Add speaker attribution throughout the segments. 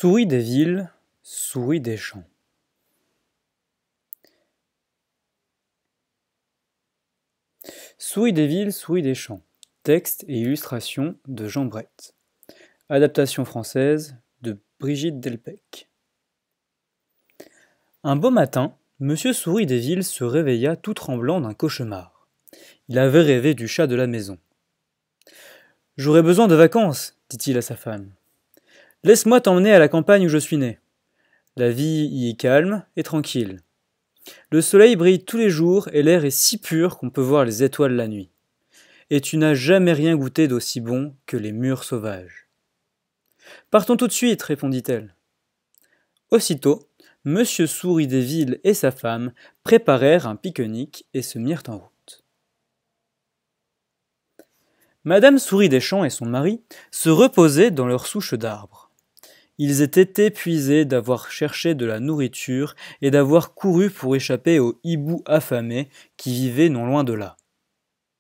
Speaker 1: Souris des villes, souris des champs. Souris des villes, souris des champs. Texte et illustration de Jean Brett. Adaptation française de Brigitte Delpech. Un beau matin, Monsieur Souris des villes se réveilla tout tremblant d'un cauchemar. Il avait rêvé du chat de la maison. « J'aurais besoin de vacances, dit-il à sa femme. Laisse-moi t'emmener à la campagne où je suis né. La vie y est calme et tranquille. Le soleil brille tous les jours et l'air est si pur qu'on peut voir les étoiles la nuit. Et tu n'as jamais rien goûté d'aussi bon que les mûres sauvages. Partons tout de suite, répondit-elle. Aussitôt, Monsieur Souris des villes et sa femme préparèrent un pique-nique et se mirent en route. Madame Souris des champs et son mari se reposaient dans leur souche d'arbre. Ils étaient épuisés d'avoir cherché de la nourriture et d'avoir couru pour échapper aux hiboux affamés qui vivaient non loin de là.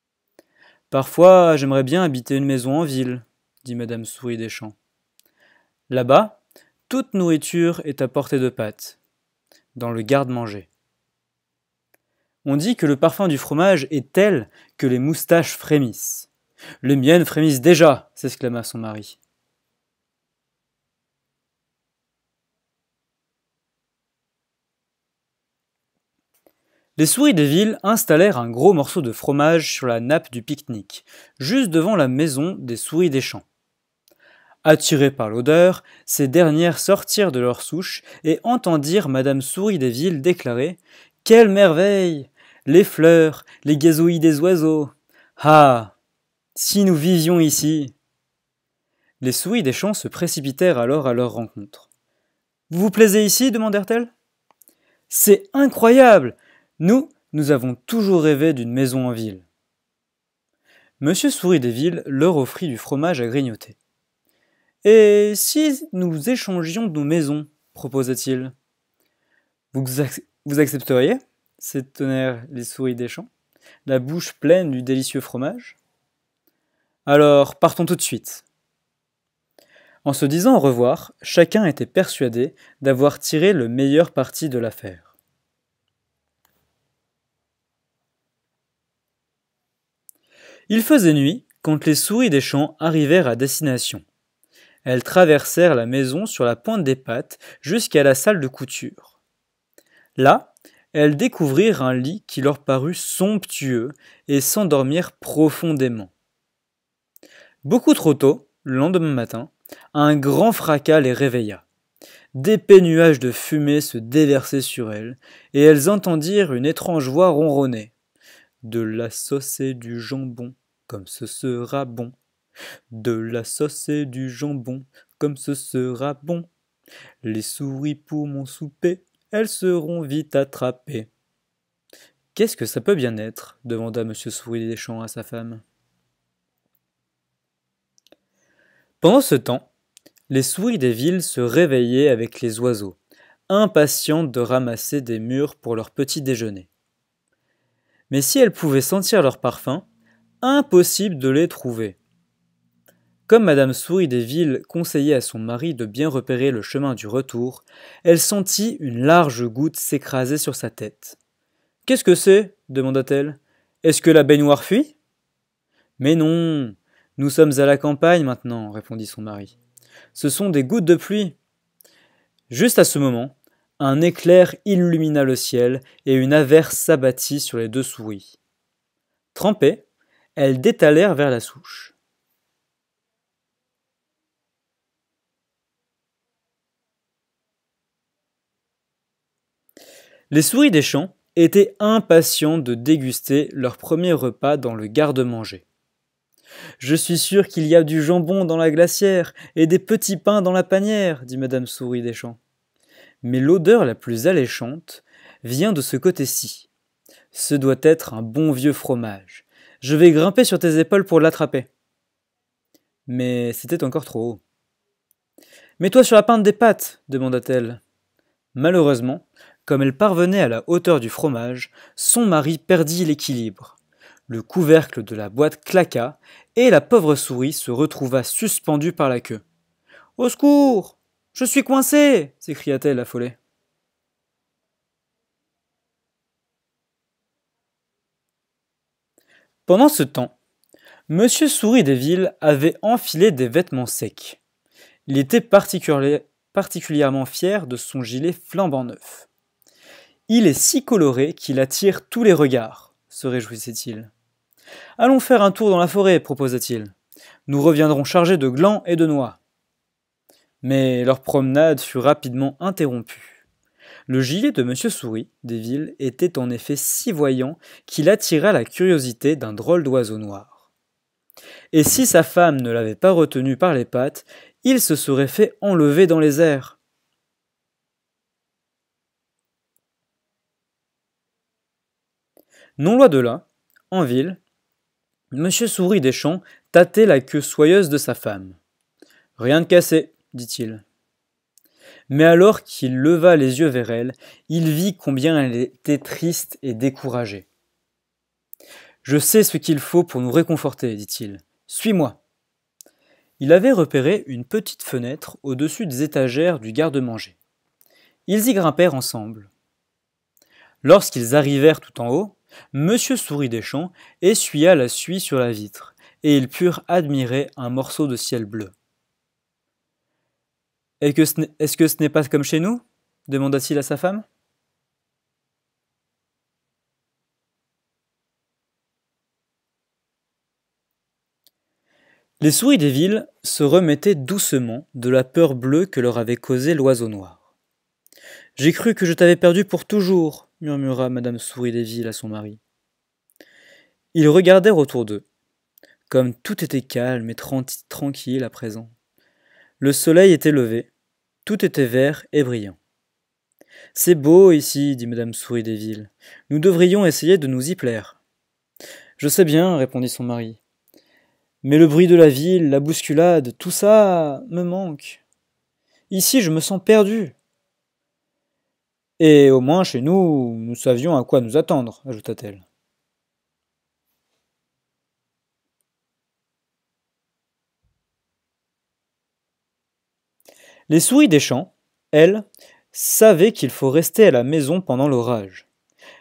Speaker 1: « Parfois, j'aimerais bien habiter une maison en ville, dit Madame Souris des champs. Là-bas, toute nourriture est à portée de patte, dans le garde-manger. On dit que le parfum du fromage est tel que les moustaches frémissent. Les miennes frémissent déjà, s'exclama son mari. Les souris des villes installèrent un gros morceau de fromage sur la nappe du pique-nique, juste devant la maison des souris des champs. Attirées par l'odeur, ces dernières sortirent de leur souche et entendirent Madame Souris des villes déclarer « Quelle merveille! Les fleurs, les gazouillis des oiseaux! Ah! Si nous vivions ici !» Les souris des champs se précipitèrent alors à leur rencontre. « Vous vous plaisez ici ?» demandèrent-elles. « C'est incroyable! Nous avons toujours rêvé d'une maison en ville. » Monsieur Souris des villes leur offrit du fromage à grignoter. « Et si nous échangions nos maisons ?» proposa-t-il. « Vous accepteriez ?» s'étonnèrent les souris des champs, la bouche pleine du délicieux fromage. « Alors, partons tout de suite. » En se disant au revoir, chacun était persuadé d'avoir tiré le meilleur parti de l'affaire. Il faisait nuit quand les souris des champs arrivèrent à destination. Elles traversèrent la maison sur la pointe des pattes jusqu'à la salle de couture. Là, elles découvrirent un lit qui leur parut somptueux et s'endormirent profondément. Beaucoup trop tôt, le lendemain matin, un grand fracas les réveilla. D'épais nuages de fumée se déversaient sur elles, et elles entendirent une étrange voix ronronner. « De la sauce et du jambon, comme ce sera bon. De la sauce et du jambon, comme ce sera bon. Les souris pour mon souper, elles seront vite attrapées. » « Qu'est-ce que ça peut bien être ?» demanda Monsieur Souris des champs à sa femme. Pendant ce temps, les souris des villes se réveillaient avec les oiseaux, impatientes de ramasser des mûres pour leur petit déjeuner. Mais si elles pouvaient sentir leur parfum, impossible de les trouver. Comme Madame Souris des villes conseillait à son mari de bien repérer le chemin du retour, elle sentit une large goutte s'écraser sur sa tête. « Qu'est-ce que c'est ?» demanda-t-elle. « Est-ce que la baignoire fuit ?»« Mais non, nous sommes à la campagne maintenant, » répondit son mari. « Ce sont des gouttes de pluie. » Juste à ce moment, un éclair illumina le ciel et une averse s'abattit sur les deux souris. Trempées, elles détalèrent vers la souche. Les souris des champs étaient impatientes de déguster leur premier repas dans le garde-manger. « Je suis sûre qu'il y a du jambon dans la glacière et des petits pains dans la panière, » dit Madame Souris des champs. « Mais l'odeur la plus alléchante vient de ce côté-ci. Ce doit être un bon vieux fromage. Je vais grimper sur tes épaules pour l'attraper. » Mais c'était encore trop haut. « Mets-toi sur la pointe des pattes, » demanda-t-elle. Malheureusement, comme elle parvenait à la hauteur du fromage, son mari perdit l'équilibre. Le couvercle de la boîte claqua et la pauvre souris se retrouva suspendue par la queue. « Au secours ! Je suis coincée s'écria-t-elle affolée. Pendant ce temps, Monsieur Souris des Villes avait enfilé des vêtements secs. Il était particulièrement fier de son gilet flambant neuf. Il est si coloré qu'il attire tous les regards, se réjouissait-il. Allons faire un tour dans la forêt, proposa-t-il. Nous reviendrons chargés de glands et de noix. Mais leur promenade fut rapidement interrompue. Le gilet de Monsieur Souris des Villes était en effet si voyant qu'il attira la curiosité d'un drôle d'oiseau noir. Et si sa femme ne l'avait pas retenu par les pattes, il se serait fait enlever dans les airs. Non loin de là, en ville, Monsieur Souris des Champs tâtait la queue soyeuse de sa femme. Rien de cassé, dit-il. Mais alors qu'il leva les yeux vers elle, il vit combien elle était triste et découragée. Je sais ce qu'il faut pour nous réconforter, dit-il. Suis-moi. Il avait repéré une petite fenêtre au-dessus des étagères du garde-manger. Ils y grimpèrent ensemble. Lorsqu'ils arrivèrent tout en haut, Monsieur Souris des Champs essuya la suie sur la vitre, et ils purent admirer un morceau de ciel bleu. Est-ce que ce n'est pas comme chez nous demanda-t-il à sa femme. Les souris des villes se remettaient doucement de la peur bleue que leur avait causée l'oiseau noir. J'ai cru que je t'avais perdu pour toujours, murmura Madame Souris des Villes à son mari. Ils regardèrent autour d'eux, comme tout était calme et tranquille à présent. Le soleil était levé, tout était vert et brillant. C'est beau ici, dit Madame Souris des Villes. Nous devrions essayer de nous y plaire. Je sais bien, répondit son mari. Mais le bruit de la ville, la bousculade, tout ça me manque. Ici, je me sens perdu. Et au moins, chez nous, nous savions à quoi nous attendre, ajouta-t-elle. Les souris des champs, elles, savaient qu'il faut rester à la maison pendant l'orage.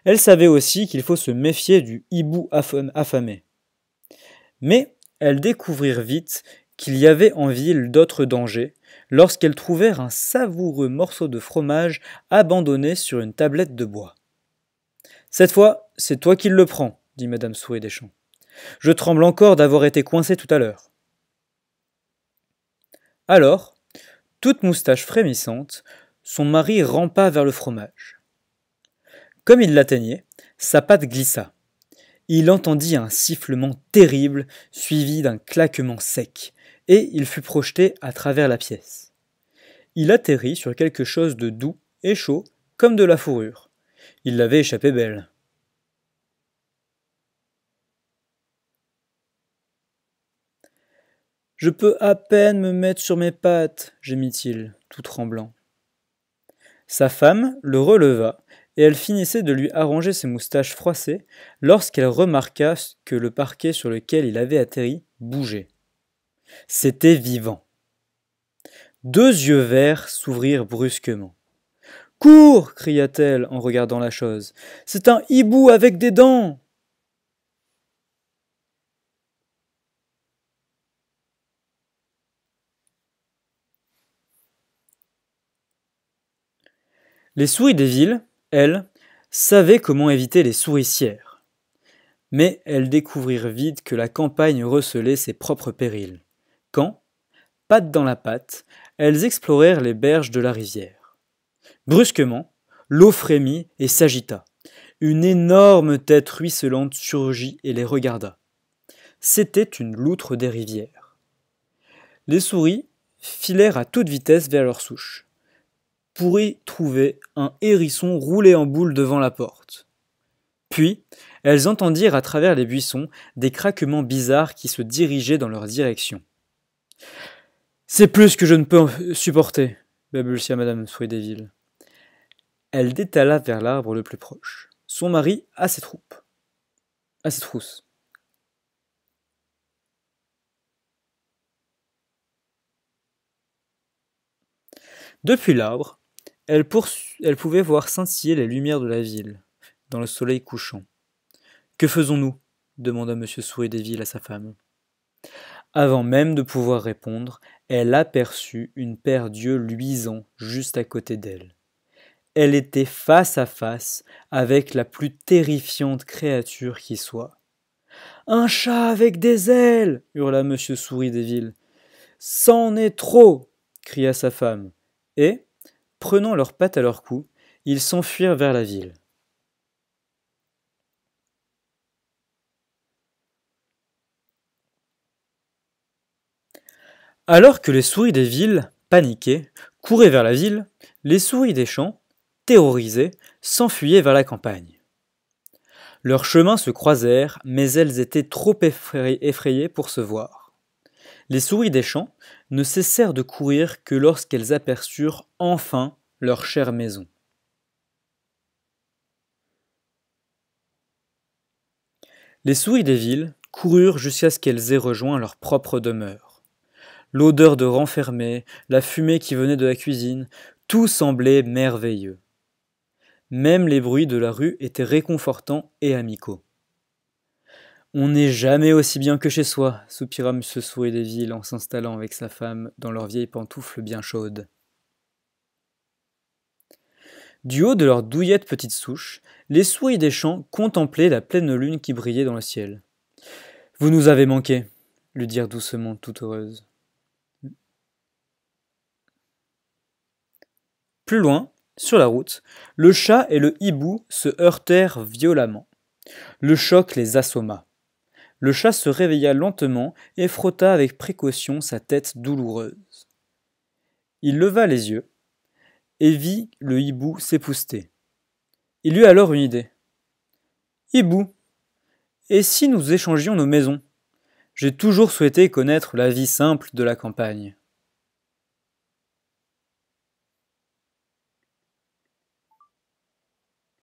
Speaker 1: Elles savaient aussi qu'il faut se méfier du hibou affamé. Mais elles découvrirent vite qu'il y avait en ville d'autres dangers lorsqu'elles trouvèrent un savoureux morceau de fromage abandonné sur une tablette de bois. Cette fois, c'est toi qui le prends, dit Madame Souris des Champs. Je tremble encore d'avoir été coincée tout à l'heure. Alors, toute moustache frémissante, son mari rampa vers le fromage. Comme il l'atteignait, sa patte glissa. Il entendit un sifflement terrible, suivi d'un claquement sec, et il fut projeté à travers la pièce. Il atterrit sur quelque chose de doux et chaud, comme de la fourrure. Il l'avait échappé belle. Je peux à peine me mettre sur mes pattes, gémit-il, tout tremblant. Sa femme le releva, et elle finissait de lui arranger ses moustaches froissées lorsqu'elle remarqua que le parquet sur lequel il avait atterri bougeait. C'était vivant. Deux yeux verts s'ouvrirent brusquement. Cours cria-t-elle en regardant la chose. C'est un hibou avec des dents. Les souris des villes, elles, savaient comment éviter les souricières. Mais elles découvrirent vite que la campagne recelait ses propres périls. Quand, patte dans la patte, elles explorèrent les berges de la rivière. Brusquement, l'eau frémit et s'agita. Une énorme tête ruisselante surgit et les regarda. C'était une loutre des rivières. Les souris filèrent à toute vitesse vers leur souche, pour y trouver un hérisson roulé en boule devant la porte. Puis, elles entendirent à travers les buissons des craquements bizarres qui se dirigeaient dans leur direction. C'est plus que je ne peux supporter, balbutia Madame Souris des Villes. Elle détala vers l'arbre le plus proche. Son mari à ses trousses. Depuis l'arbre, elle pouvait voir scintiller les lumières de la ville, dans le soleil couchant. Que faisons-nous demanda monsieur Souris des Villes à sa femme. Avant même de pouvoir répondre, elle aperçut une paire d'yeux luisants juste à côté d'elle. Elle était face à face avec la plus terrifiante créature qui soit. Un chat avec des ailes hurla monsieur Souris des Villes. C'en est trop cria sa femme. Et, prenant leurs pattes à leur cou, ils s'enfuirent vers la ville. Alors que les souris des villes, paniquées, couraient vers la ville, les souris des champs, terrorisées, s'enfuyaient vers la campagne. Leurs chemins se croisèrent, mais elles étaient trop effrayées pour se voir. Les souris des champs ne cessèrent de courir que lorsqu'elles aperçurent enfin leur chère maison. Les souris des villes coururent jusqu'à ce qu'elles aient rejoint leur propre demeure. L'odeur de renfermé, la fumée qui venait de la cuisine, tout semblait merveilleux. Même les bruits de la rue étaient réconfortants et amicaux. On n'est jamais aussi bien que chez soi, soupira M. Souris des Villes en s'installant avec sa femme dans leurs vieilles pantoufles bien chaudes. Du haut de leurs douillettes petites souches, les souris des champs contemplaient la pleine lune qui brillait dans le ciel. « Vous nous avez manqué, » lui dirent doucement, tout heureuses. Plus loin, sur la route, le chat et le hibou se heurtèrent violemment. Le choc les assomma. Le chat se réveilla lentement et frotta avec précaution sa tête douloureuse. Il leva les yeux et vit le hibou s'épousseter. Il eut alors une idée. « Hibou, et si nous échangions nos maisons ? J'ai toujours souhaité connaître la vie simple de la campagne. »